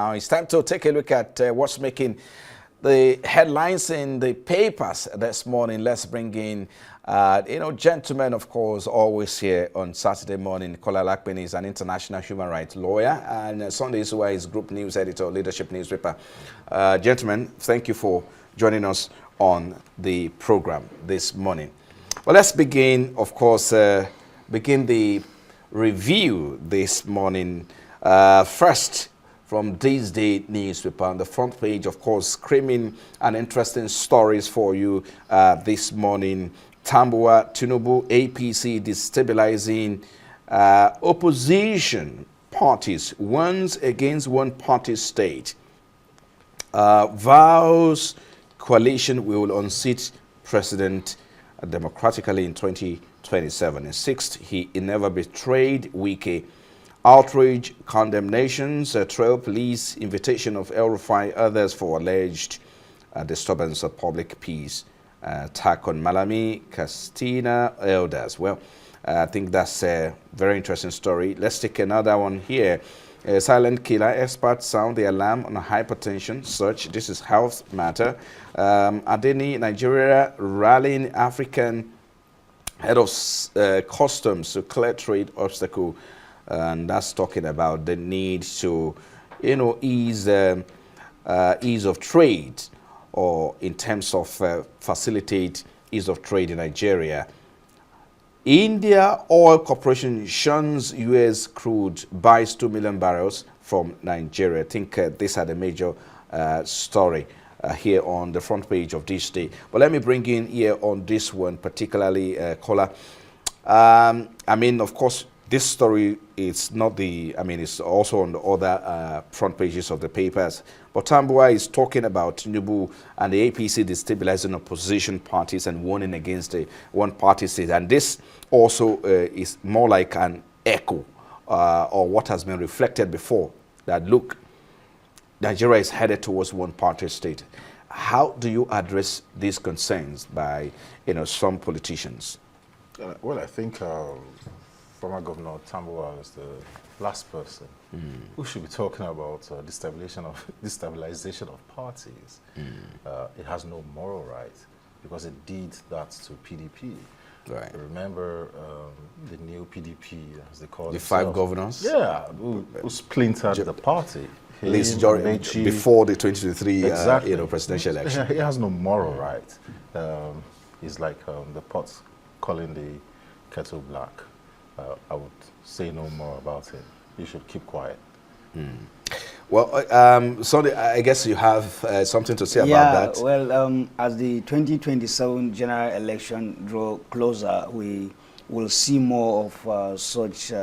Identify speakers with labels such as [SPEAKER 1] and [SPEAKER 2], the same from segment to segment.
[SPEAKER 1] Now it's time to take a look at what's making the headlines in the papers this morning. Let's bring in, gentlemen, of course, always here on Saturday morning. Kola Lakpeni is an international human rights lawyer, and Sunday is his group news editor, leadership newspaper. Gentlemen, thank you for joining us on the program this morning. Well, let's begin, of course, begin the review this morning. First, from this day newspaper on the front page, of course, screaming and interesting stories for you this morning. Tambuwal, Tinubu, APC destabilizing opposition parties, ones against one party state. Vows coalition will unseat president democratically in 2027. And sixth, he never betrayed Wike. Outrage, condemnations, trail police, invitation of El-Rufai, others for alleged disturbance of public peace, attack on Malami, Castina elders. Well, I think that's a very interesting story. Let's take another one here. Silent killer, experts sound the alarm on hypertension surge. This is health matter. Adeni, Nigeria, rallying African head of customs to clear trade obstacle. And that's talking about the need to, ease of trade, or in terms of facilitate ease of trade in Nigeria. India Oil Corporation shuns U.S. crude, buys 2 million barrels from Nigeria. I think these are the major story here on the front page of this day. But let me bring in here on this one, particularly Kola. Of course, this story is not the, it's also on the other front pages of the papers. But Tambuwal is talking about Tinubu and the APC destabilizing opposition parties and warning against the one-party state. And this also is more like an echo or what has been reflected before, that look, Nigeria is headed towards one-party state. How do you address these concerns by, some politicians?
[SPEAKER 2] Well, I think former Governor Tambuwal is the last person who should be talking about destabilization of parties. It has no moral right because it did that to PDP.
[SPEAKER 1] Right.
[SPEAKER 2] Remember the new PDP, as they call it.
[SPEAKER 1] The five governors?
[SPEAKER 2] Yeah, who splintered the party.
[SPEAKER 1] Before the 2023
[SPEAKER 2] exactly.
[SPEAKER 1] Presidential election.
[SPEAKER 2] He has no moral right. He's like the pot calling the kettle black. I would say no more about it. You should keep quiet.
[SPEAKER 1] Well, Sunday, I guess you have something to say about that.
[SPEAKER 3] Yeah, well, as the 2027 general election draw closer, we will see more of such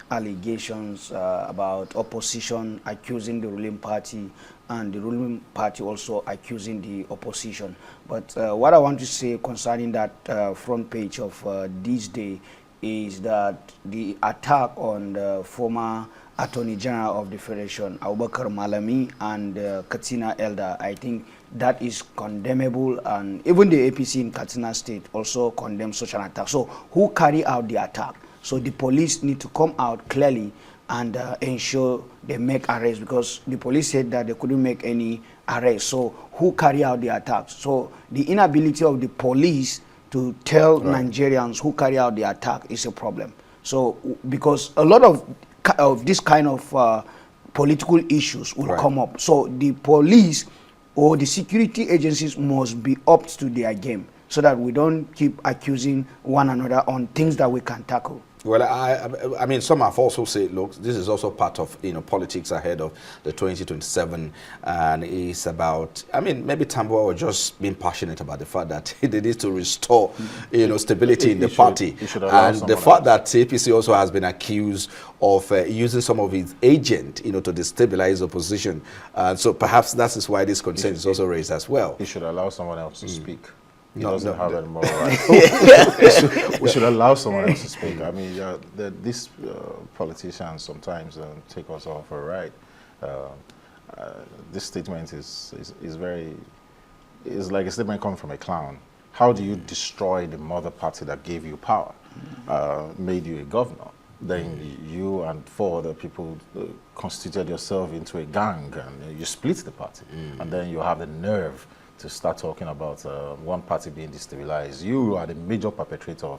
[SPEAKER 3] allegations about opposition accusing the ruling party and the ruling party also accusing the opposition. But what I want to say concerning that front page of this day is that the attack on the former Attorney General of the Federation, Abubakar Malami, and Katsina Elder, I think that is condemnable, and even the APC in Katsina State also condemns such an attack. So who carry out the attack? So the police need to come out clearly and ensure they make arrests, because the police said that they couldn't make any arrests. So who carry out the attacks? So the inability of the police to tell Nigerians who carry out the attack is a problem. So because a lot of this kind of political issues will come up. So the police or the security agencies must be up to their game so that we don't keep accusing one another on things that we can tackle.
[SPEAKER 1] Well, I mean, some have also said, look, this is also part of, politics ahead of the 2027, and it's about, maybe Tambuwal was just being passionate about the fact that they need to restore, stability in the party. And the fact that APC also has been accused of using some of its agents, to destabilize opposition. So perhaps that is why this concern is also raised as well.
[SPEAKER 2] He should allow someone else to speak. He doesn't have any moral right. We should allow someone else to speak. I mean, these politicians sometimes take us off for a ride. This statement is like a statement coming from a clown. How do you destroy the mother party that gave you power, made you a governor? then you and 4 other people constituted yourself into a gang, and you split the party. And then you have the nerve to start talking about one party being destabilized. You are the major perpetrator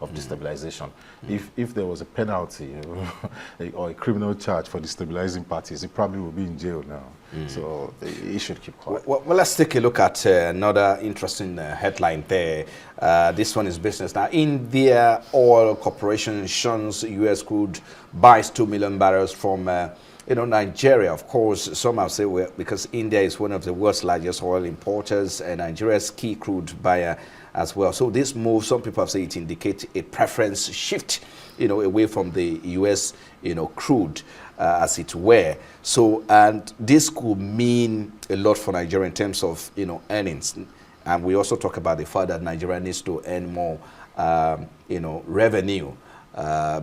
[SPEAKER 2] of destabilization. If there was a penalty or a criminal charge for destabilizing parties, it probably would be in jail now. So he should keep quiet.
[SPEAKER 1] Well, let's take a look at another interesting headline there. This one is business. Now, India Oil Corporation shuns U.S. crude, buys 2 million barrels from Nigeria. Of course, some have said, well, because India is one of the world's largest oil importers and Nigeria's key crude buyer as well. So this move, some people have said it indicates a preference shift, away from the U.S., crude, as it were. So, and this could mean a lot for Nigeria in terms of, earnings. And we also talk about the fact that Nigeria needs to earn more, revenue,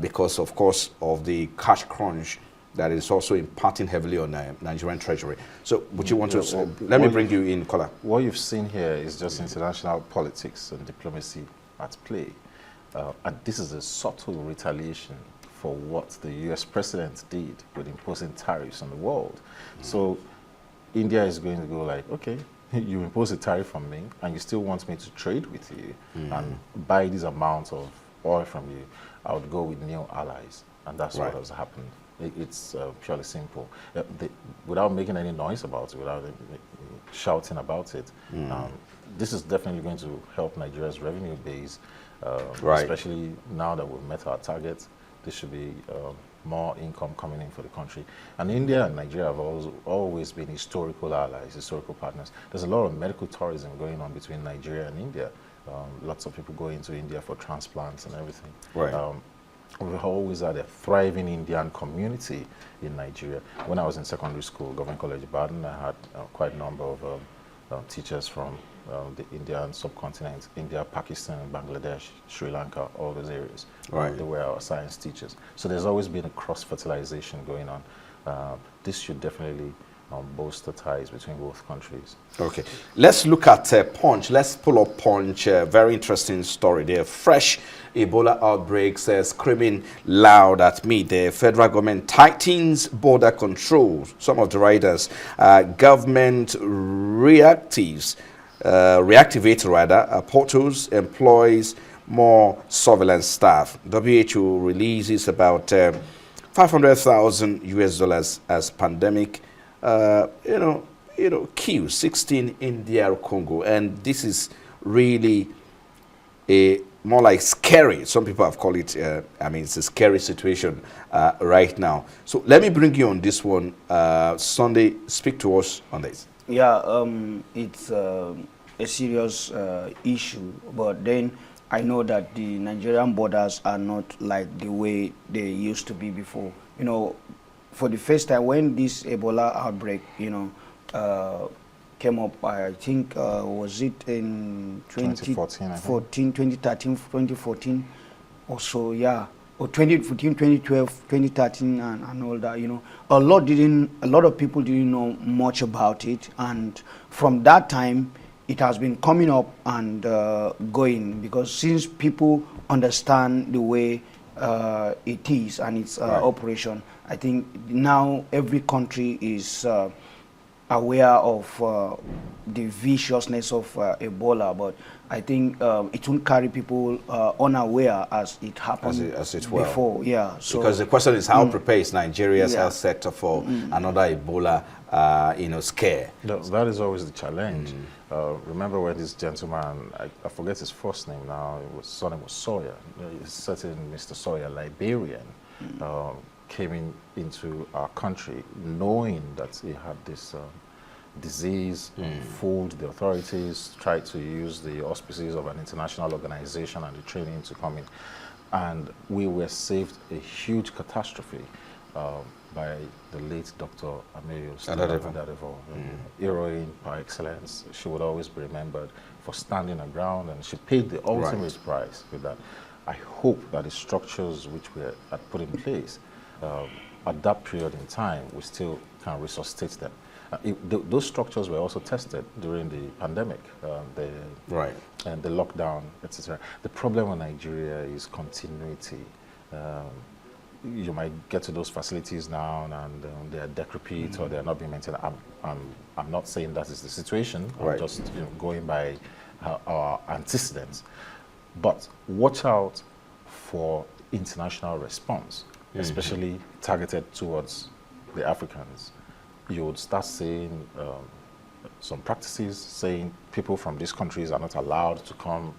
[SPEAKER 1] because, of course, of the cash crunch that is also impacting heavily on Nigerian treasury. So would you want to, let me bring you in, Kola.
[SPEAKER 2] What you've seen here is just international politics and diplomacy at play. And this is a subtle retaliation for what the US president did with imposing tariffs on the world. So India is going to go like, okay, you impose a tariff on me and you still want me to trade with you and buy this amount of oil from you. I would go with new allies. And that's what has happened. It's purely simple. Without making any noise about it, without shouting about it, this is definitely going to help Nigeria's revenue base, especially now that we've met our targets. There should be more income coming in for the country. And India and Nigeria have always been historical allies, historical partners. There's a lot of medical tourism going on between Nigeria and India. Lots of people go into India for transplants and everything. We've always had a thriving Indian community in Nigeria. When I was in secondary school, Government College Ibadan, I had quite a number of teachers from the Indian subcontinent, India, Pakistan, Bangladesh, Sri Lanka, all those areas. They were our science teachers. So there's always been a cross-fertilization going on. This should definitely bolster ties between both countries. Okay,
[SPEAKER 1] let's look at Punch. Let's pull up Punch. Very interesting story there. Fresh Ebola outbreaks screaming loud at me. The federal government tightens border controls. Some of the riders, government reactivates portals, employs more surveillance staff. WHO releases about $500,000 US as pandemic. Kills 16 in DR Congo, and this is really a more like scary. Some people have called it. It's a scary situation right now. So let me bring you on this one. Sunday, speak to us on this.
[SPEAKER 3] Yeah, it's a serious issue, but then I know that the Nigerian borders are not like the way they used to be before. For the first time when this Ebola outbreak, came up, I think, was it in 2013, 2014 or so, yeah, or 2014, 2012, 2013, and all that, A lot of people didn't know much about it, and from that time, it has been coming up and going, because since people understand the way it is and its operation, I think now every country is aware of the viciousness of Ebola, but I think it won't carry people unaware as it happened
[SPEAKER 1] as it were
[SPEAKER 3] before. Yeah. So,
[SPEAKER 1] because the question is, how prepared is Nigeria's health sector for another Ebola, scare?
[SPEAKER 2] That is always the challenge. Remember when this gentleman, I forget his first name now, his name was Sawyer, a certain Mr. Sawyer, Liberian, came into our country knowing that he had this disease, fooled the authorities, tried to use the auspices of an international organization and the training to come in. And we were saved a huge catastrophe by the late Dr. Amelia Adadevo, heroine par excellence. She would always be remembered for standing her ground, and she paid the ultimate price with that. I hope that the structures which we had put in place at that period in time, we still can resuscitate them. Those structures were also tested during the pandemic, and the lockdown, etc. The problem in Nigeria is continuity. you might get to those facilities now and they are decrepit or they are not being maintained. I'm not saying that is the situation. I'm
[SPEAKER 1] Right.
[SPEAKER 2] just going by our antecedents. But watch out for international response, especially targeted towards the Africans. You would start seeing some practices saying people from these countries are not allowed to come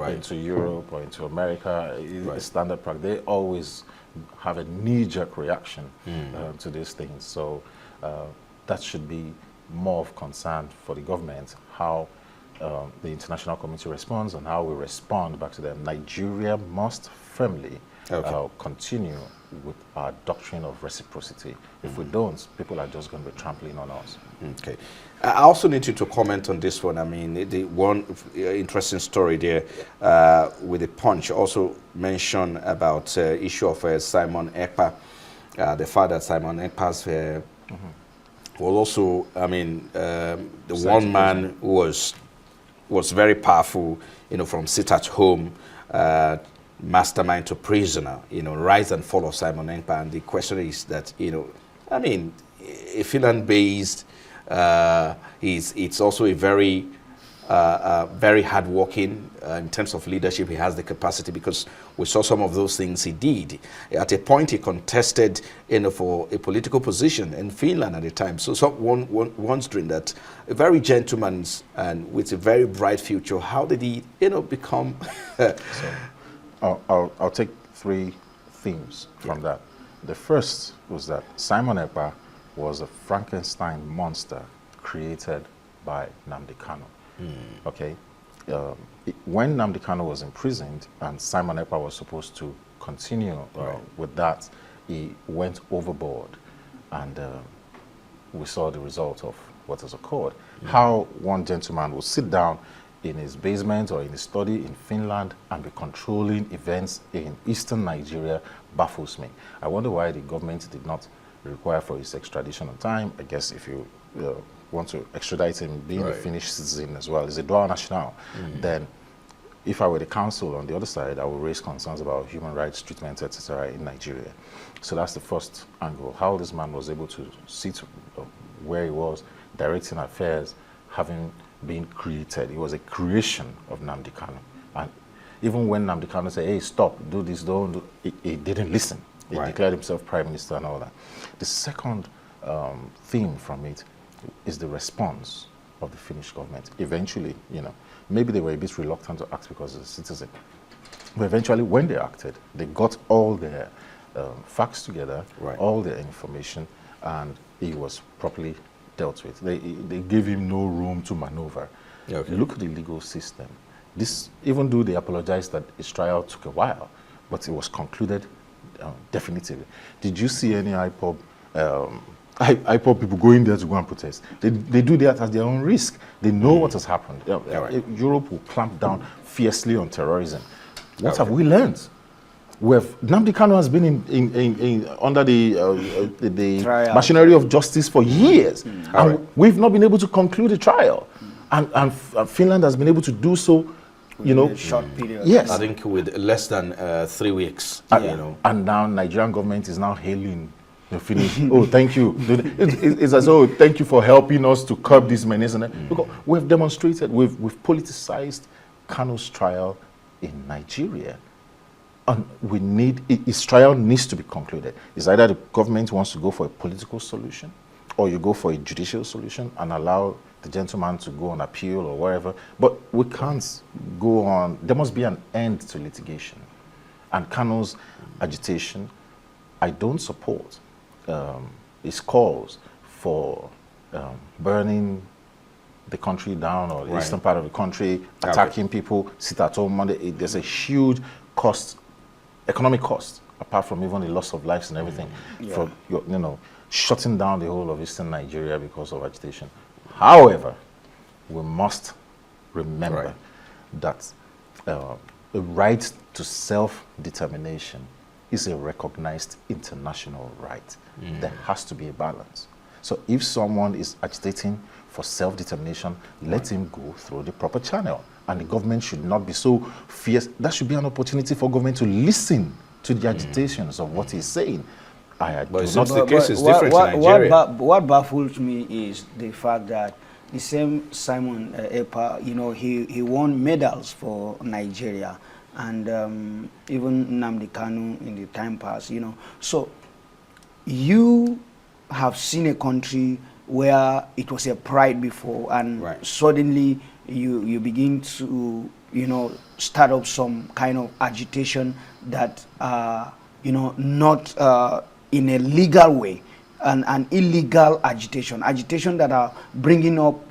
[SPEAKER 2] into Europe or into America. It's standard practice. They always have a knee-jerk reaction to these things. So that should be more of concern for the government, how the international community responds and how we respond back to them. Nigeria must firmly continue with our doctrine of reciprocity. If we don't, people are just going to be trampling on us.
[SPEAKER 1] Okay. I also need you to comment on this one. I mean, the one interesting story there with the Punch also mentioned about issue of Simon Ekpa, the father Simon Ekpa's was also, I mean, the one man who was very powerful, from sit at home, mastermind to prisoner, rise and fall of Simon Ekpa. And the question is that, I mean, a Finland-based, it's also a very, very hardworking in terms of leadership. He has the capacity because we saw some of those things he did. At a point, he contested, for a political position in Finland at the time. So someone wondering that a very gentleman and with a very bright future, how did he, become?
[SPEAKER 2] I'll take three themes from that. The first was that Simon Ekpa was a Frankenstein monster created by Nnamdi Kanu. Okay, when Nnamdi Kanu was imprisoned and Simon Ekpa was supposed to continue with that, he went overboard, and we saw the result of what has occurred. How one gentleman will sit down in his basement or in his study in Finland and be controlling events in eastern Nigeria baffles me. I wonder why the government did not require for his extradition on time. I guess if you want to extradite him, being a Finnish citizen as well, is a dual national, then if I were the council on the other side, I would raise concerns about human rights treatment, etc. in Nigeria. So that's the first angle, how this man was able to sit where he was, directing affairs, having been created. It was a creation of Nnamdi Kanu. And even when Nnamdi Kanu said, hey, stop, do this, don't do, he didn't listen. He declared himself prime minister and all that. The second theme from it is the response of the Finnish government. Eventually, maybe they were a bit reluctant to act because of the citizen. But eventually, when they acted, they got all their facts together, all their information, and he was properly dealt with. They gave him no room to maneuver. Look at the legal system. This, even though they apologized that his trial took a while, but it was concluded definitively. Did you see any IPOB people going there to go and protest? They do that at their own risk. They know what has happened. Europe will clamp down fiercely on terrorism. What have we learned? Nnamdi Kanu has been under the machinery of justice for years, and we've not been able to conclude a trial. And Finland has been able to do so,
[SPEAKER 3] in a short period.
[SPEAKER 1] Yes, I think with less than 3 weeks.
[SPEAKER 2] And now Nigerian government is now hailing the Finnish. Oh, thank you. It's as though thank you for helping us to curb this menace. Because we've demonstrated, we've politicized Kanu's trial in Nigeria. And his trial needs to be concluded. It's either the government wants to go for a political solution, or you go for a judicial solution and allow the gentleman to go on appeal or wherever. But we can't go on. There must be an end to litigation. And Kanu's agitation, I don't support his calls for burning the country down, or the eastern part of the country, attacking people, sit at home Monday. There's a huge cost, economic cost, apart from even the loss of lives and everything, for shutting down the whole of eastern Nigeria because of agitation. However, we must remember that the right to self-determination is a recognized international right. There has to be a balance. So if someone is agitating for self-determination, let him go through the proper channel. And the government should not be so fierce. That should be an opportunity for government to listen to the agitations of what he's saying.
[SPEAKER 1] But it seems the case is different in Nigeria.
[SPEAKER 3] What baffles me is the fact that the same Simon Ekpa, you know, he won medals for Nigeria, and even Nnamdi Kanu in the time past, you know. So you have seen a country where it was a pride before, and suddenly you begin to, you know, start up some kind of agitation that you know, not in a legal way, an illegal agitation that are bringing up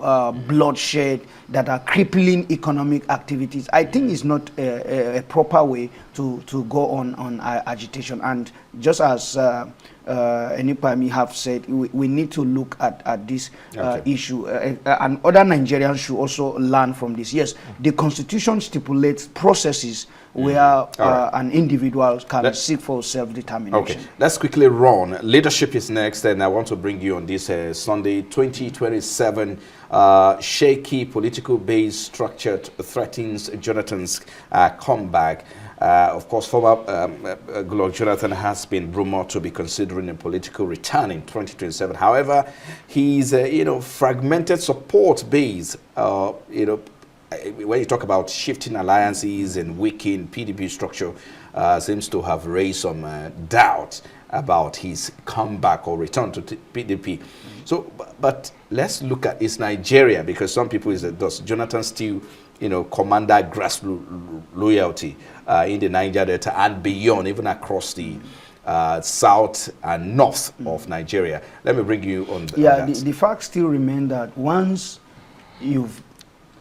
[SPEAKER 3] bloodshed, that are crippling economic activities. I think it's not a proper way to go on agitation. And just as Enipami have said, we need to look at this issue, and other Nigerians should also learn from this. Yes, the Constitution stipulates processes where an individual can seek for self-determination.
[SPEAKER 1] Okay, let's quickly run. Leadership is next, and I want to bring you on this Sunday, 2027. Shaky political base structure threatens Jonathan's comeback. Of course, former Goodluck Jonathan has been rumored to be considering a political return in 2027. However, his you know, fragmented support base, you know, when you talk about shifting alliances and weakening PDP structure, seems to have raised some doubt about his comeback or return to PDP. So, but let's look at it's Nigeria, because some people is that does Jonathan still, you know, command that grassroots loyalty in the Niger Delta and beyond, even across the south and north of Nigeria. Let me bring you on.
[SPEAKER 3] Yeah, the fact still remains that once you've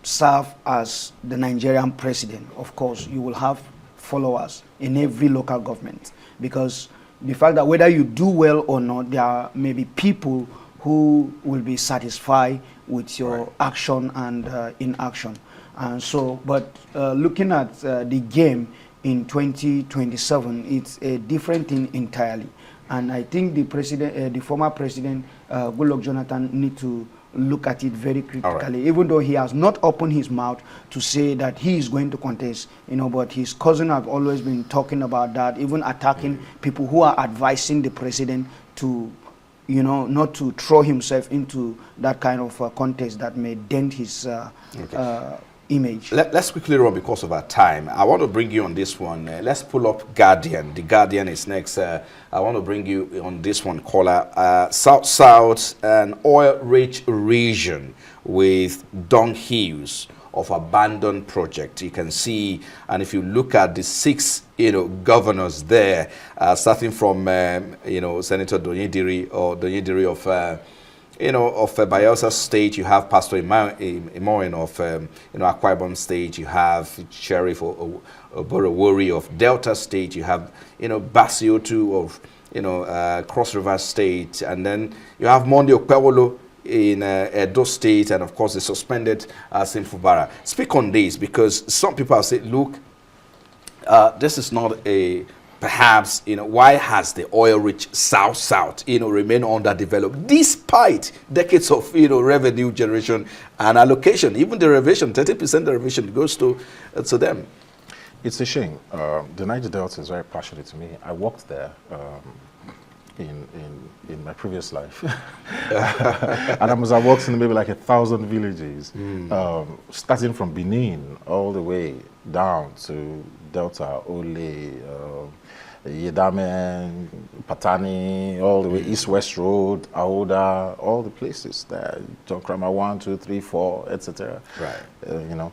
[SPEAKER 3] served as the Nigerian president, of course, you will have followers in every local government, because the fact that whether you do well or not, there may be people who will be satisfied with your action and inaction. And so, but looking at the game in 2027, it's a different thing entirely. And I think the president, the former president, Goodluck Jonathan, need to look at it very critically, even though he has not opened his mouth to say that he is going to contest, you know, but his cousin have always been talking about that, even attacking people who are advising the president to, you know, not to throw himself into that kind of contest that may dent his image.
[SPEAKER 1] Let's quickly run because of our time. I want to bring you on this one. Let's pull up Guardian. The Guardian is next. I want to bring you on this one, caller. South, an oil-rich region with dung hills of abandoned project. You can see, and if you look at the 6, you know, governors there, starting from, you know, Senator Donyediri of you know, of Bayelsa State, you have Pastor Imoen of, you know, Akwa Ibom State, you have Sheriff Oborowori of Delta State, you have, you know, Basiotu of, you know, Cross River State, and then you have Monday Okpewolo in Edo State, and of course the suspended Simfubara. Speak on this, because some people have said, look, this is not a, perhaps, you know, why has the oil-rich South, you know, remain underdeveloped despite decades of, you know, revenue generation and allocation? Even the revision, 30% derivation goes to them.
[SPEAKER 2] It's a shame. The Niger Delta is very passionate to me. I worked there in my previous life, and I worked in maybe like 1,000 villages, starting from Benin all the way down to Delta, Ole, Yedame, Patani, all the way East-West Road, Aoda, all the places there, John Kramer 1, 2, 3, 4, etc.
[SPEAKER 1] Right.
[SPEAKER 2] You know,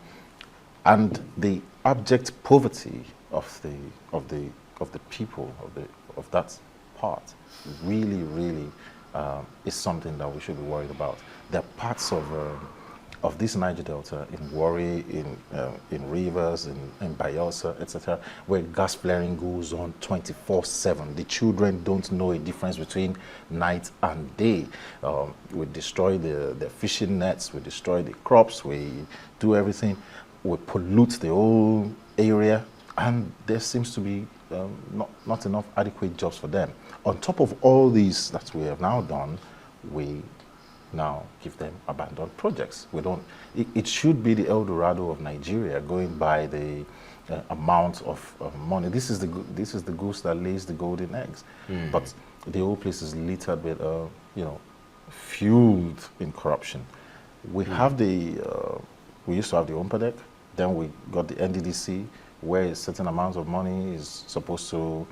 [SPEAKER 2] and the abject poverty of the people of that part really is something that we should be worried about. There are parts of this Niger Delta in Warri, in Rivers, in Bayelsa, etc., where gas flaring goes on 24/7. The children don't know a difference between night and day. We destroy the fishing nets, we destroy the crops, we do everything, we pollute the whole area, and there seems to be not enough adequate jobs for them. On top of all these that we have now done, we now give them abandoned projects. We don't. It should be the El Dorado of Nigeria, going by the amount of money. This is the goose that lays the golden eggs. But the whole place is littered with, fueled in corruption. We have we used to have the OMPADEC, then we got the NDDC, where a certain amount of money is supposed to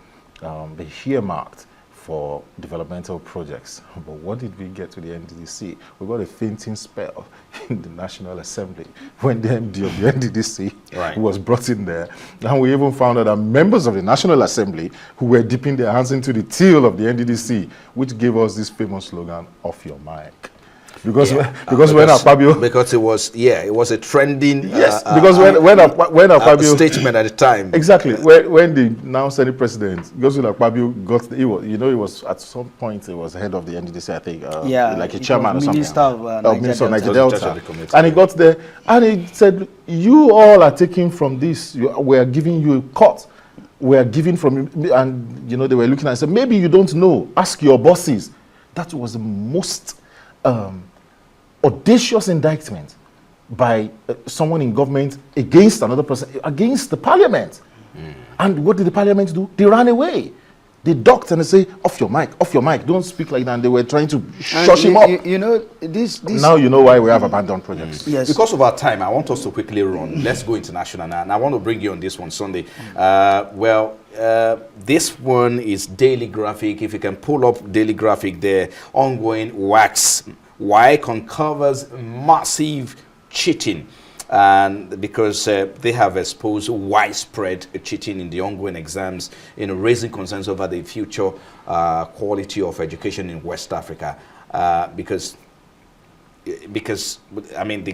[SPEAKER 2] be earmarked for developmental projects. But what did we get to the NDDC? We got a fainting spell in the National Assembly when the MD of the NDDC was brought in there. And we even found out that members of the National Assembly who were dipping their hands into the till of the NDDC, which gave us this famous slogan, "Off your mic." Because when Akpabio,
[SPEAKER 1] because it was a trending
[SPEAKER 2] because when Akpabio
[SPEAKER 1] statement at the time,
[SPEAKER 2] exactly, when the now Senate president, because when Akpabio got he was at some point he was head of the NDDC, I think, like a chairman or something, Minister of Niger Delta, and he got there and he said, "You all are taking from this. We are giving you a cut. We are giving from," and they were looking and said, "Maybe you don't know. Ask your bosses." That was the most audacious indictment by someone in government against another person, against the parliament. And what did the parliament do? They ran away. They ducked and they say, "Off your mic, don't speak like that." And they were trying to shush him up.
[SPEAKER 3] This
[SPEAKER 2] now you know why we have abandoned projects.
[SPEAKER 3] Yes.
[SPEAKER 1] Because of our time, I want us to quickly run. Let's go international now. And I want to bring you on this one, Sunday. This one is Daily Graphic. If you can pull up Daily Graphic there, ongoing wax. Why uncovers massive cheating, and because they have exposed widespread cheating in the ongoing exams, raising concerns over the future quality of education in West Africa. Because I mean,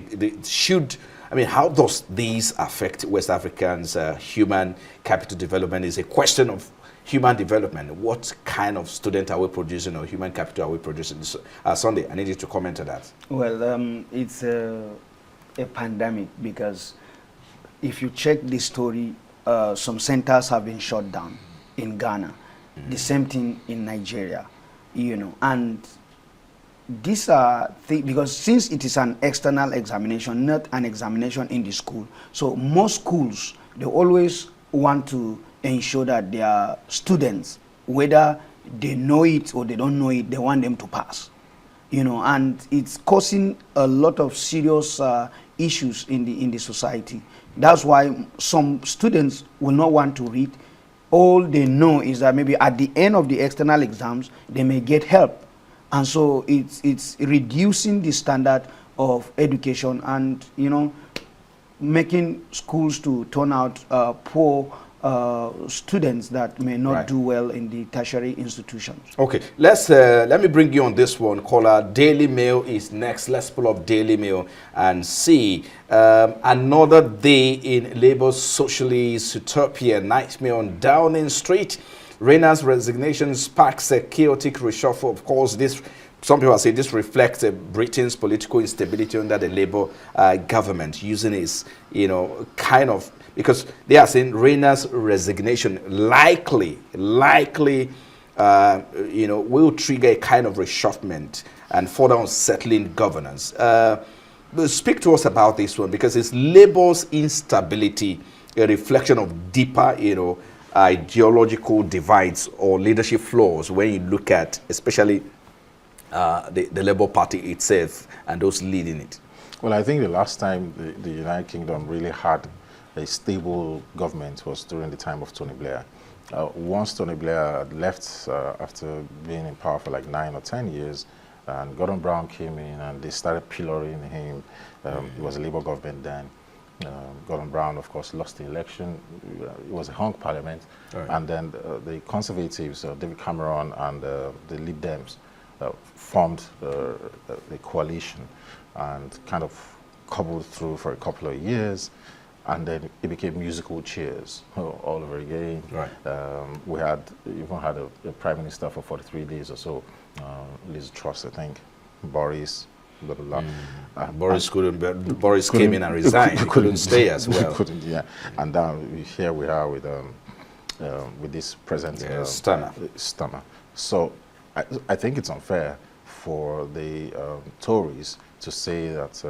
[SPEAKER 1] how does these affect West Africans' human capital development? Is a question of human development. What kind of student are we producing, or human capital are we producing? Sunday, I need you to comment on that.
[SPEAKER 3] Well, it's a pandemic, because if you check the story, some centers have been shut down in Ghana. The same thing in Nigeria, and these are things, because since it is an external examination, not an examination in the school, so most schools, they always want to ensure that their students, whether they know it or they don't know it, they want them to pass, and it's causing a lot of serious issues in the society. That's why some students will not want to read. All they know is that maybe at the end of the external exams, they may get help, and so it's reducing the standard of education, and making schools to turn out poor students that may not do well in the tertiary institutions. Okay,
[SPEAKER 1] let me bring you on this one. Caller, Daily Mail is next. Let's pull up Daily Mail and see another day in Labour's socialist utopia. Nightmare on Downing Street. Reina's resignation sparks a chaotic reshuffle. Of course, some people say this reflects Britain's political instability under the Labour government, using his, kind of, because they are saying Reina's resignation likely, will trigger a kind of reshufflement and further unsettling governance. Speak to us about this one, because it's Labour's instability a reflection of deeper, ideological divides or leadership flaws when you look at, especially the Labour Party itself and those leading it?
[SPEAKER 2] Well, I think the last time the United Kingdom really had a stable government was during the time of Tony Blair. Once Tony Blair left after being in power for like 9 or 10 years, and Gordon Brown came in and they started pillorying him. It was a Labour government then. Gordon Brown, of course, lost the election. It was a hung parliament. And then the Conservatives, David Cameron and the Lib Dems, formed a coalition and kind of cobbled through for a couple of years, and then it became musical chairs all over again. We even had a prime minister for 43 days or so, Liz Truss, I think, Boris, blah, blah, blah.
[SPEAKER 1] Boris came in and resigned. He couldn't stay as well.
[SPEAKER 2] And then here we are with this present Stammer. So I think it's unfair for the Tories to say that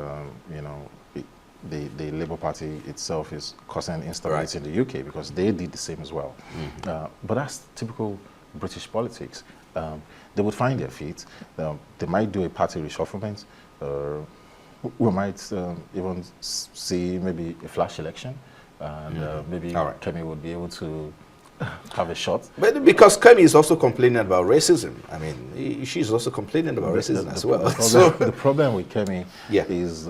[SPEAKER 2] the Labour Party itself is causing instability in the UK, because they did the same as well. But that's typical British politics. They would find their feet. They might do a party reshufflement. We might even see maybe a flash election, and maybe Kemi would be able to have a shot.
[SPEAKER 1] But because Kemi is also complaining about racism. I mean, she's also complaining about racism as well.
[SPEAKER 2] The problem with Kemi is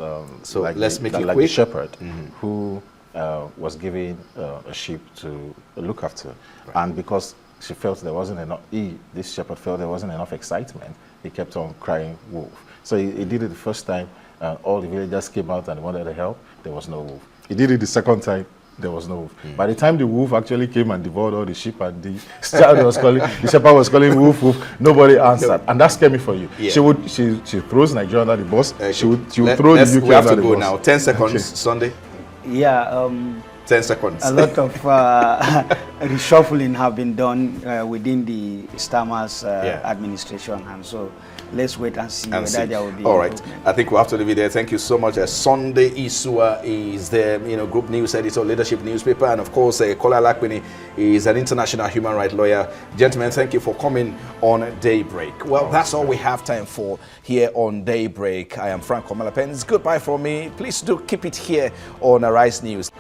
[SPEAKER 1] so
[SPEAKER 2] like
[SPEAKER 1] let's make it
[SPEAKER 2] like
[SPEAKER 1] quick.
[SPEAKER 2] the shepherd who was given a sheep to look after, and because she felt there wasn't enough, this shepherd felt there wasn't enough excitement, he kept on crying wolf. So he did it the first time, and all the villagers came out and wanted to help. There was no wolf. He did it the second time. There was no wolf. By the time the wolf actually came and devoured all the sheep, and the shepherd was calling wolf, wolf, nobody answered. And that's Kemi for you. Yeah. She throws Nigeria under the bus. She would throw the UK under the bus.
[SPEAKER 1] We have to go now. 10 seconds, Sunday.
[SPEAKER 3] Yeah.
[SPEAKER 1] 10 seconds.
[SPEAKER 3] A lot of reshuffling have been done within the Starmer's administration, and so let's wait and see whether there will be.
[SPEAKER 1] All right, I think we'll have to leave it there. Thank you so much. Sunday Isua is the group news editor, leadership newspaper, and of course Kola Lakwini is an international human rights lawyer. Gentlemen, thank you for coming on Daybreak. Well, that's all we have time for here on Daybreak. I am Frank Omalapen. It's goodbye from me. Please do keep it here on Arise News.